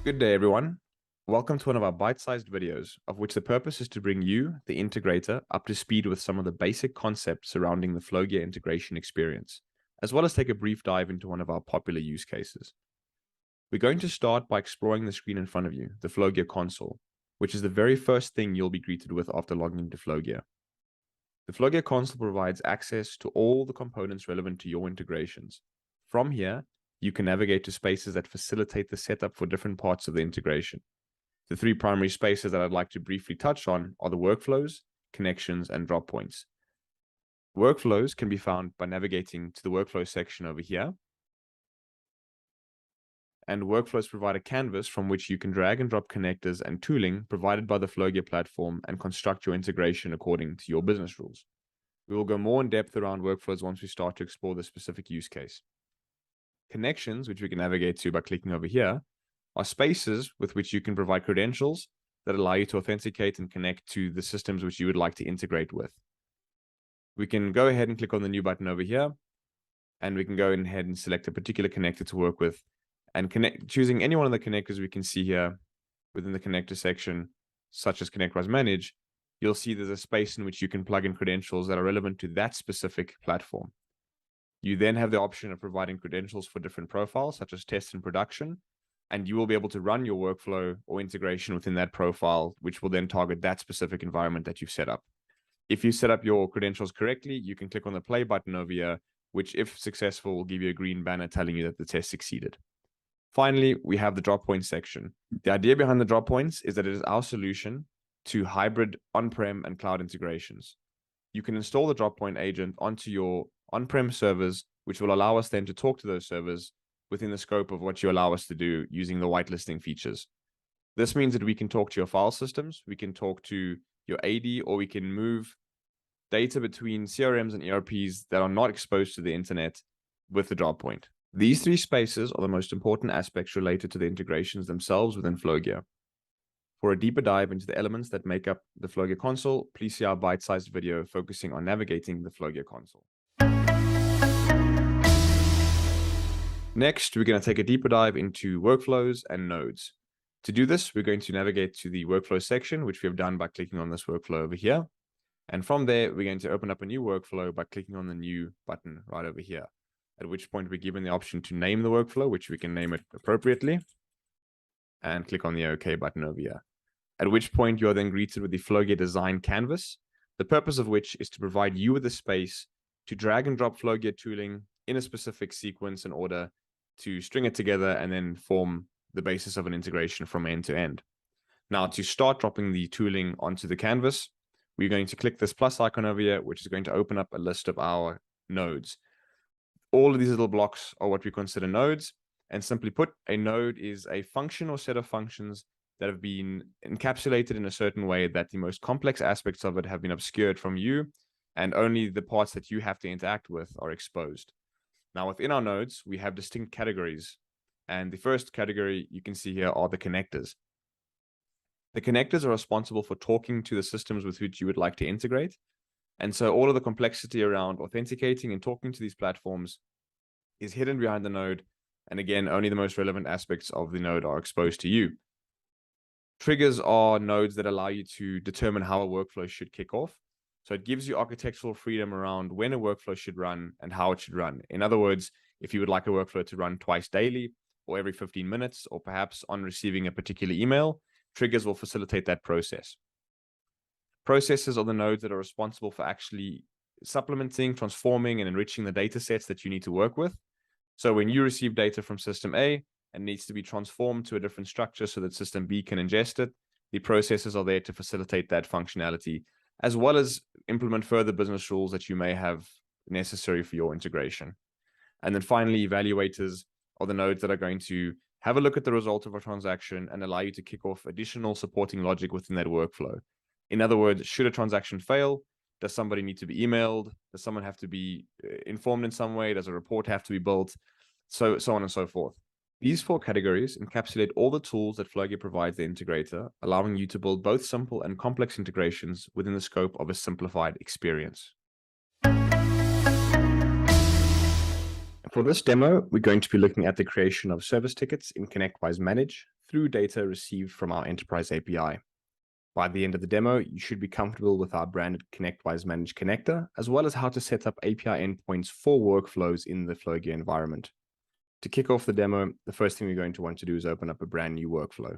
Good day, everyone. Welcome to one of our bite-sized videos, of which the purpose is to bring you, the integrator, up to speed with some of the basic concepts surrounding the Flowgear integration experience, as well as take a brief dive into one of our popular use cases. We're going to start by exploring the screen in front of you, the Flowgear console, which is the very first thing you'll be greeted with after logging into Flowgear. The Flowgear console provides access to all the components relevant to your integrations. From here, you can navigate to spaces that facilitate the setup for different parts of the integration. The three primary spaces that I'd like to briefly touch on are the workflows, connections, and drop points. Workflows can be found by navigating to the workflow section over here. And workflows provide a canvas from which you can drag and drop connectors and tooling provided by the Flowgear platform and construct your integration according to your business rules. We will go more in depth around workflows once we start to explore the specific use case. Connections, which we can navigate to by clicking over here, are spaces with which you can provide credentials that allow you to authenticate and connect to the systems which you would like to integrate with. We can go ahead and click on the new button over here, and we can go ahead and select a particular connector to work with, and choosing any one of the connectors we can see here within the connector section, such as ConnectWise Manage. You'll see there's a space in which you can plug in credentials that are relevant to that specific platform. You then have the option of providing credentials for different profiles, such as test and production, and you will be able to run your workflow or integration within that profile, which will then target that specific environment that you've set up. If you set up your credentials correctly, you can click on the play button over here, which, if successful, will give you a green banner telling you that the test succeeded. Finally, we have the drop point section. The idea behind the drop points is that it is our solution to hybrid on-prem and cloud integrations. You can install the drop point agent onto your on-prem servers, which will allow us then to talk to those servers within the scope of what you allow us to do using the whitelisting features. This means that we can talk to your file systems, we can talk to your AD, or we can move data between CRMs and ERPs that are not exposed to the internet with the drop point. These three spaces are the most important aspects related to the integrations themselves within Flowgear. For a deeper dive into the elements that make up the Flowgear console, please see our bite-sized video focusing on navigating the Flowgear console. Next, we're going to take a deeper dive into workflows and nodes. To do this, we're going to navigate to the workflow section, which we have done by clicking on this workflow over here. And from there, we're going to open up a new workflow by clicking on the new button right over here, at which point we're given the option to name the workflow, which we can name it appropriately, and click on the OK button over here. At which point you are then greeted with the Flowgear design canvas, the purpose of which is to provide you with the space to drag and drop Flowgear tooling in a specific sequence and order to string it together and then form the basis of an integration from end to end. Now, to start dropping the tooling onto the canvas, we're going to click this plus icon over here, which is going to open up a list of our nodes. All of these little blocks are what we consider nodes. And simply put, a node is a function or set of functions that have been encapsulated in a certain way that the most complex aspects of it have been obscured from you, and only the parts that you have to interact with are exposed. Now, within our nodes, we have distinct categories. And the first category you can see here are the connectors. The connectors are responsible for talking to the systems with which you would like to integrate. And so all of the complexity around authenticating and talking to these platforms is hidden behind the node. And again, only the most relevant aspects of the node are exposed to you. Triggers are nodes that allow you to determine how a workflow should kick off. So it gives you architectural freedom around when a workflow should run and how it should run. In other words, if you would like a workflow to run twice daily or every 15 minutes, or perhaps on receiving a particular email, triggers will facilitate that process. Processes are the nodes that are responsible for actually supplementing, transforming, and enriching the data sets that you need to work with. So when you receive data from system A and needs to be transformed to a different structure so that system B can ingest it, the processes are there to facilitate that functionality, as well as implement further business rules that you may have necessary for your integration. And then finally, evaluators are the nodes that are going to have a look at the result of a transaction and allow you to kick off additional supporting logic within that workflow. In other words, should a transaction fail, does somebody need to be emailed? Does someone have to be informed in some way? Does a report have to be built? So on and so forth. These four categories encapsulate all the tools that Flowgear provides the integrator, allowing you to build both simple and complex integrations within the scope of a simplified experience. For this demo, we're going to be looking at the creation of service tickets in ConnectWise Manage, through data received from our enterprise API. By the end of the demo, you should be comfortable with our branded ConnectWise Manage connector, as well as how to set up API endpoints for workflows in the Flowgear environment. To kick off the demo, the first thing we're going to want to do is open up a brand new workflow.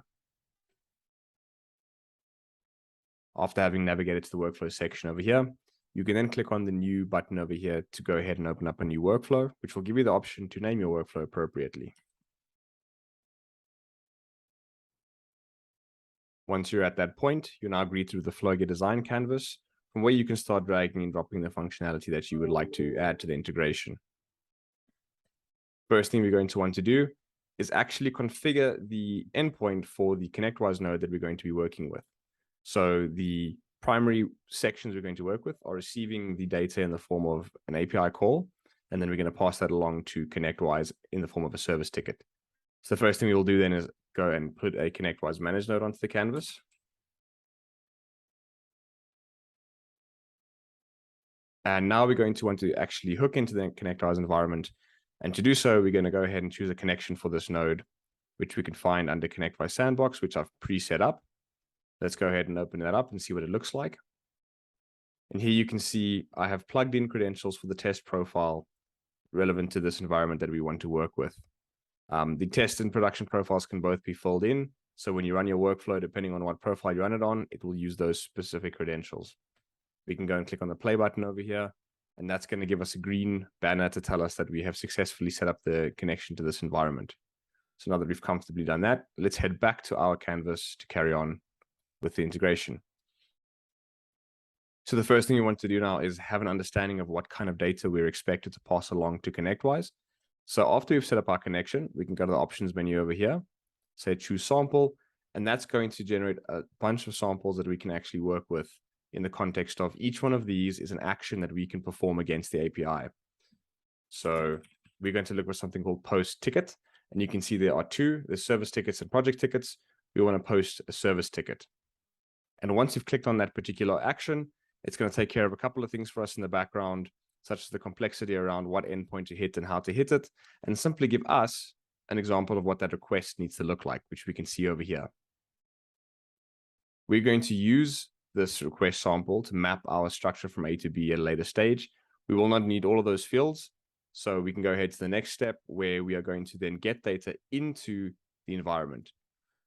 After having navigated to the workflow section over here, you can then click on the new button over here to go ahead and open up a new workflow, which will give you the option to name your workflow appropriately. Once you're at that point, you'll now read through the Flowgear design canvas, from where you can start dragging and dropping the functionality that you would like to add to the integration. First thing we're going to want to do is actually configure the endpoint for the ConnectWise node that we're going to be working with. So the primary sections we're going to work with are receiving the data in the form of an API call, and then we're going to pass that along to ConnectWise in the form of a service ticket. So the first thing we will do then is go and put a ConnectWise Manage node onto the canvas. And now we're going to want to actually hook into the ConnectWise environment. And to do so, we're going to go ahead and choose a connection for this node, which we can find under ConnectWise Sandbox, which I've pre-set up. Let's go ahead and open that up and see what it looks like. And here you can see I have plugged in credentials for the test profile relevant to this environment that we want to work with. The test and production profiles can both be filled in. So when you run your workflow, depending on what profile you run it on, it will use those specific credentials. We can go and click on the play button over here, and that's going to give us a green banner to tell us that we have successfully set up the connection to this environment. So now that we've comfortably done that, let's head back to our canvas to carry on with the integration. So the first thing you want to do now is have an understanding of what kind of data we're expected to pass along to ConnectWise. So after we've set up our connection, we can go to the options menu over here, say choose sample, and that's going to generate a bunch of samples that we can actually work with in the context of each one of these is an action that we can perform against the API. So we're going to look for something called post ticket, and you can see there are two, there's service tickets and project tickets. We want to post a service ticket. And once you've clicked on that particular action, it's going to take care of a couple of things for us in the background, such as the complexity around what endpoint to hit and how to hit it, and simply give us an example of what that request needs to look like, which we can see over here. We're going to use this request sample to map our structure from A to B at a later stage. We will not need all of those fields, so we can go ahead to the next step where we are going to then get data into the environment.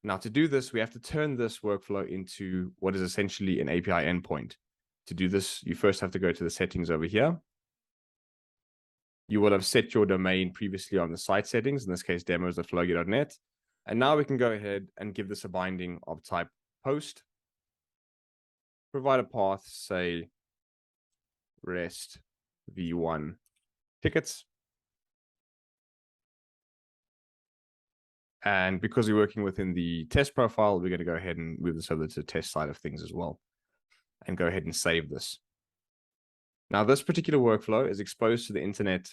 Now, to do this, we have to turn this workflow into what is essentially an API endpoint. To do this, you first have to go to the settings over here. You will have set your domain previously on the site settings, in this case, demos.flowgear.net. And now we can go ahead and give this a binding of type post. Provide a path, say REST v1 tickets. And because we're working within the test profile, we're going to go ahead and move this over to the test side of things as well, and go ahead and save this. Now, this particular workflow is exposed to the internet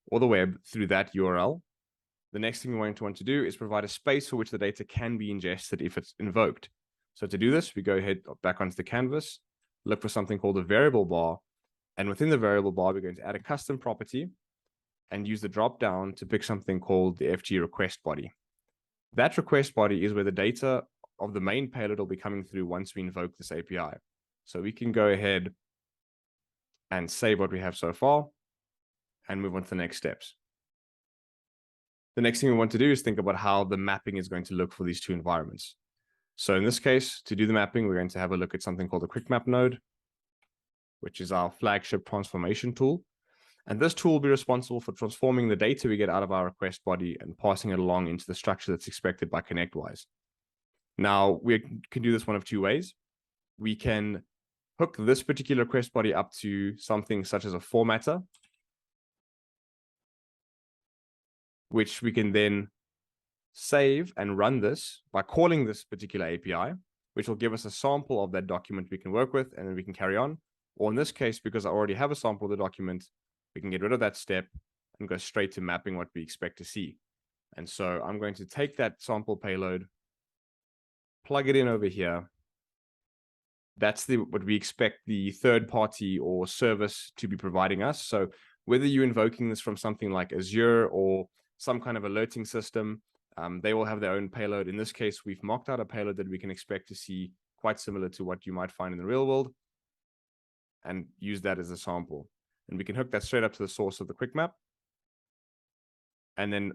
or the web through that URL. The next thing we're going to want to do is provide a space for which the data can be ingested if it's invoked. So to do this, we go ahead back onto the canvas, look for something called a variable bar. And within the variable bar, we're going to add a custom property and use the drop down to pick something called the FG request body. That request body is where the data of the main payload will be coming through once we invoke this API. So we can go ahead and save what we have so far and move on to the next steps. The next thing we want to do is think about how the mapping is going to look for these two environments. So in this case, to do the mapping, we're going to have a look at something called the quick map node, which is our flagship transformation tool. And this tool will be responsible for transforming the data we get out of our request body and passing it along into the structure that's expected by ConnectWise. Now, we can do this one of two ways. We can hook this particular request body up to something such as a formatter, which we can then save and run this by calling this particular API, which will give us a sample of that document we can work with, and then we can carry on. Or in this case, because I already have a sample of the document, we can get rid of that step and go straight to mapping what we expect to see. And so I'm going to take that sample payload, plug it in over here. That's what we expect the third party or service to be providing us. So whether you're invoking this from something like Azure or some kind of alerting system, They will have their own payload. In this case, we've mocked out a payload that we can expect to see quite similar to what you might find in the real world, and use that as a sample. And we can hook that straight up to the source of the quick map. And then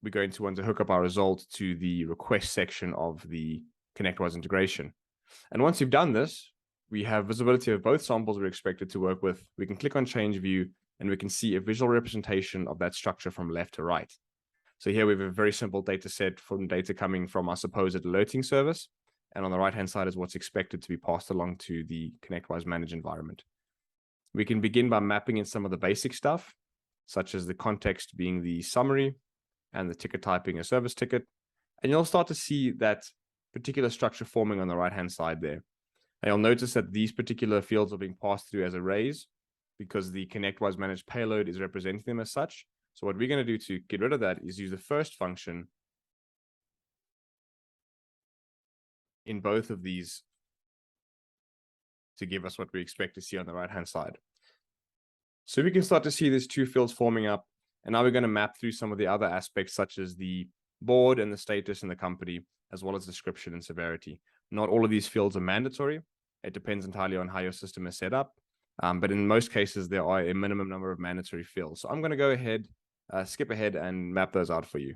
we're going to want to hook up our result to the request section of the ConnectWise integration. And once you've done this, we have visibility of both samples we're expected to work with. We can click on change view and we can see a visual representation of that structure from left to right. So here we have a very simple data set from data coming from our supposed alerting service. And on the right-hand side is what's expected to be passed along to the ConnectWise Manage environment. We can begin by mapping in some of the basic stuff, such as the context being the summary and the ticket typing a service ticket. And you'll start to see that particular structure forming on the right-hand side there. And you'll notice that these particular fields are being passed through as arrays because the ConnectWise Manage payload is representing them as such. So what we're going to do to get rid of that is use the first function in both of these to give us what we expect to see on the right-hand side. So we can start to see these two fields forming up. And now we're going to map through some of the other aspects, such as the board and the status in the company, as well as description and severity. Not all of these fields are mandatory. It depends entirely on how your system is set up. But in most cases, there are a minimum number of mandatory fields. So I'm going to go ahead, skip ahead and map those out for you.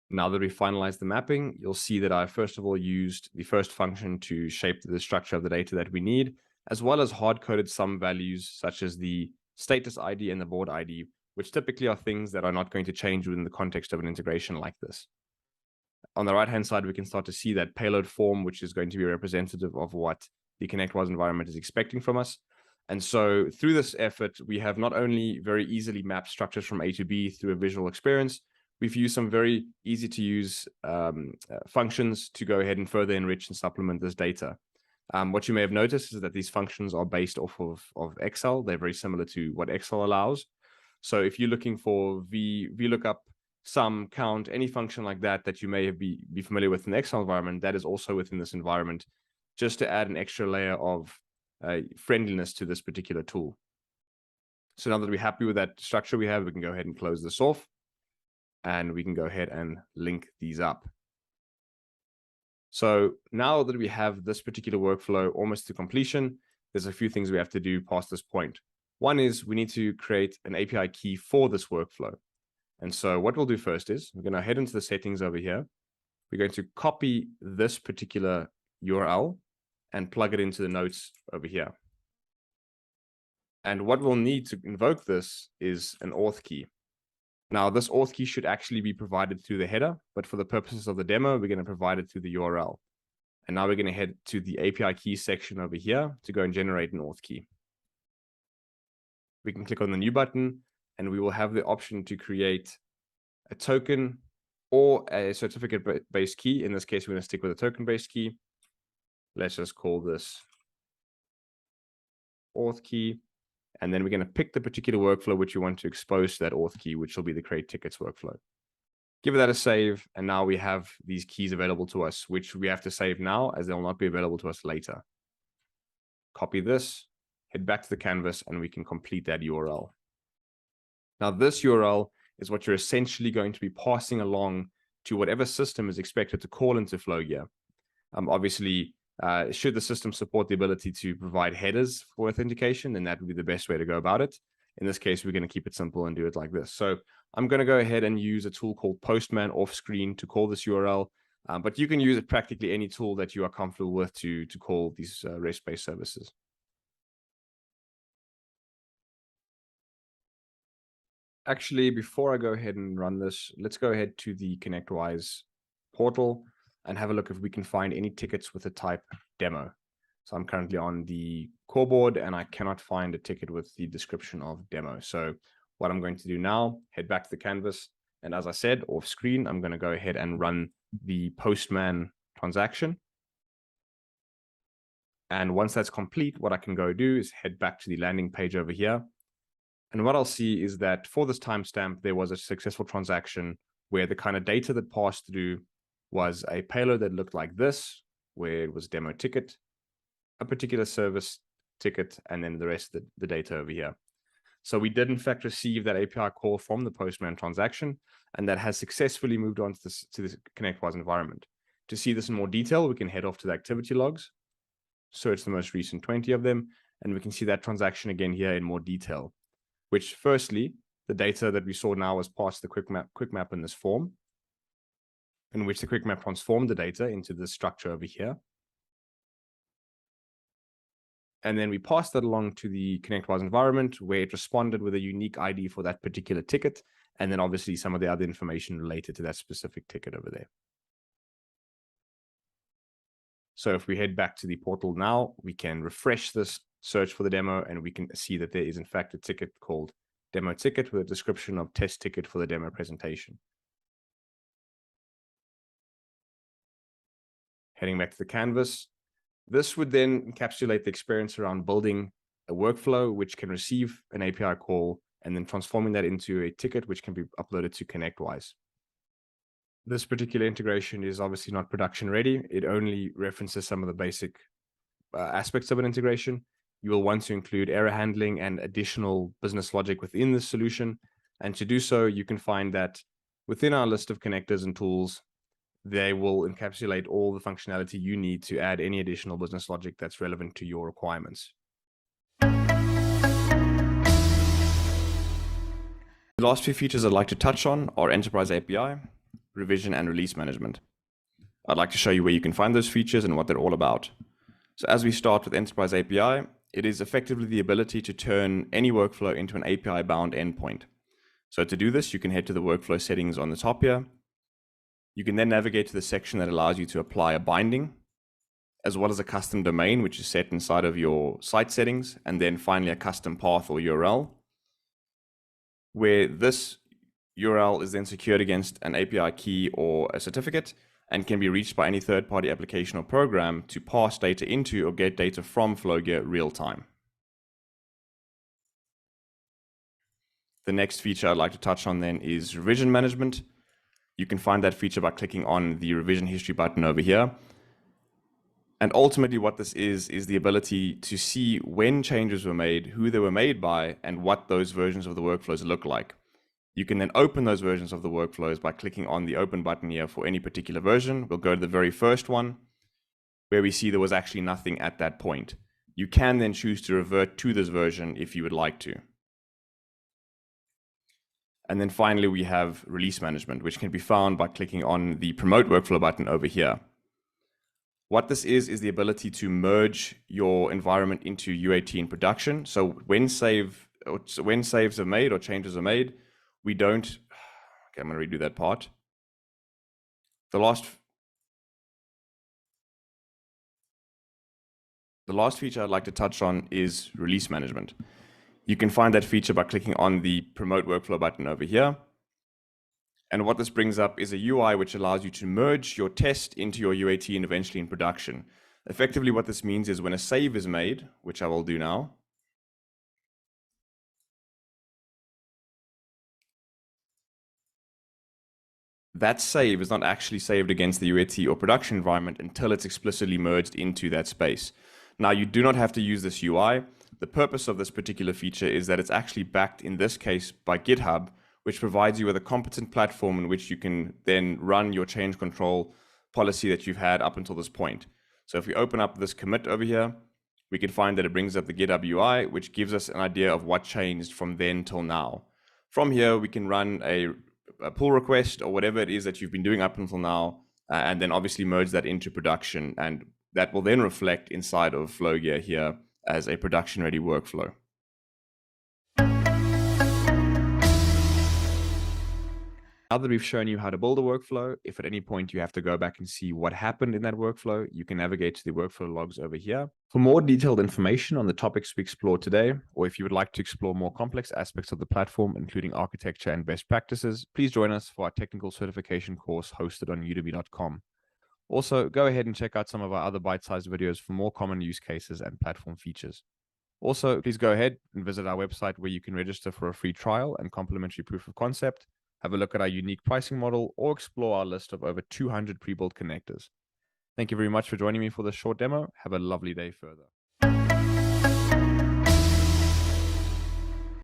Now that we've finalized the mapping, you'll see that I first of all used the first function to shape the structure of the data that we need, as well as hard-coded some values such as the status ID and the board ID, which typically are things that are not going to change within the context of an integration like this. On the right-hand side, we can start to see that payload form, which is going to be representative of what the ConnectWise environment is expecting from us. And so through this effort, we have not only very easily mapped structures from A to B through a visual experience, we've used some very easy to use functions to go ahead and further enrich and supplement this data. What you may have noticed is that these functions are based off of Excel. They're very similar to what Excel allows. So if you're looking for VLOOKUP, sum, count, any function like that you may be familiar with in the Excel environment, that is also within this environment, just to add an extra layer of friendliness to this particular tool. So now that we're happy with that structure we have, we can go ahead and close this off. And we can go ahead and link these up. So now that we have this particular workflow almost to completion, there's a few things we have to do past this point. One is we need to create an API key for this workflow. And so what we'll do first is we're going to head into the settings over here. We're going to copy this particular URL and plug it into the notes over here. And what we'll need to invoke this is an auth key. Now, this auth key should actually be provided through the header, but for the purposes of the demo, we're going to provide it through the URL. And now we're going to head to the API key section over here to go and generate an auth key. We can click on the new button, and we will have the option to create a token or a certificate-based key. In this case, we're going to stick with a token-based key. Let's just call this auth key. And then we're going to pick the particular workflow which you want to expose to that auth key, which will be the create tickets workflow. Give that a save, and now we have these keys available to us, which we have to save now as they'll not be available to us later. Copy this, head back to the canvas, and we can complete that URL. Now, this URL is what you're essentially going to be passing along to whatever system is expected to call into Flowgear. Obviously, should the system support the ability to provide headers for authentication, then that would be the best way to go about it. In this case, we're going to keep it simple and do it like this. So I'm going to go ahead and use a tool called Postman off screen to call this URL, but you can use it practically any tool that you are comfortable with to call these REST-based services. Actually, before I go ahead and run this, let's go ahead to the ConnectWise portal and have a look if we can find any tickets with the type demo. So I'm currently on the core board and I cannot find a ticket with the description of demo. So what I'm going to do now, head back to the canvas. And as I said, off screen, I'm going to go ahead and run the Postman transaction. And once that's complete, what I can go do is head back to the landing page over here. And what I'll see is that for this timestamp, there was a successful transaction where the kind of data that passed through was a payload that looked like this, where it was demo ticket, a particular service ticket, and then the rest of the data over here. So we did in fact receive that API call from the Postman transaction, and that has successfully moved on to this ConnectWise environment. To see this in more detail, we can head off to the activity logs, search the most recent 20 of them, and we can see that transaction again here in more detail, which firstly, the data that we saw now was passed the quick map in this form, in which the quick map transformed the data into this structure over here. And then we passed that along to the ConnectWise environment, where it responded with a unique ID for that particular ticket, and then obviously some of the other information related to that specific ticket over there. So if we head back to the portal now, we can refresh this search for the demo, and we can see that there is in fact a ticket called demo ticket with a description of test ticket for the demo presentation. Heading back to the canvas, this would then encapsulate the experience around building a workflow which can receive an API call and then transforming that into a ticket which can be uploaded to ConnectWise. This particular integration is obviously not production ready. It only references some of the basic aspects of an integration. You will want to include error handling and additional business logic within the solution. And to do so, you can find that within our list of connectors and tools, they will encapsulate all the functionality you need to add any additional business logic that's relevant to your requirements. The last few features I'd like to touch on are Enterprise API, revision, and release management. I'd like to show you where you can find those features and what they're all about. So as we start with Enterprise API, it is effectively the ability to turn any workflow into an API-bound endpoint. So to do this, you can head to the workflow settings on the top here. You can then navigate to the section that allows you to apply a binding, as well as a custom domain, which is set inside of your site settings, and then finally a custom path or URL, where this URL is then secured against an API key or a certificate and can be reached by any third-party application or program to pass data into or get data from Flowgear real-time. The next feature I'd like to touch on then is revision management. You can find that feature by clicking on the revision history button over here. And ultimately what this is the ability to see when changes were made, who they were made by, and what those versions of the workflows look like. You can then open those versions of the workflows by clicking on the open button here for any particular version. We'll go to the very first one, where we see there was actually nothing at that point. You can then choose to revert to this version if you would like to. And then finally, we have release management, which can be found by clicking on the promote workflow button over here. What this is the ability to merge your environment into UAT in production. So when saves are made or changes are made, we don't, okay, I'm going to redo that part. The last feature I'd like to touch on is release management. You can find that feature by clicking on the promote workflow button over here. And what this brings up is a UI which allows you to merge your test into your UAT and eventually in production. Effectively, what this means is when a save is made, which I will do now, that save is not actually saved against the UAT or production environment until it's explicitly merged into that space. Now, you do not have to use this UI. The purpose of this particular feature is that it's actually backed, in this case, by GitHub, which provides you with a competent platform in which you can then run your change control policy that you've had up until this point. So if we open up this commit over here, we can find that it brings up the GitHub UI, which gives us an idea of what changed from then till now. From here, we can run a pull request or whatever it is that you've been doing up until now, and then obviously merge that into production. And that will then reflect inside of Flowgear here as a production-ready workflow. Now that we've shown you how to build a workflow, if at any point you have to go back and see what happened in that workflow, you can navigate to the workflow logs over here. For more detailed information on the topics we explored today, or if you would like to explore more complex aspects of the platform, including architecture and best practices, please join us for our technical certification course hosted on udemy.com. Also, go ahead and check out some of our other bite-sized videos for more common use cases and platform features. Also, please go ahead and visit our website where you can register for a free trial and complimentary proof of concept, have a look at our unique pricing model, or explore our list of over 200 pre-built connectors. Thank you very much for joining me for this short demo. Have a lovely day further.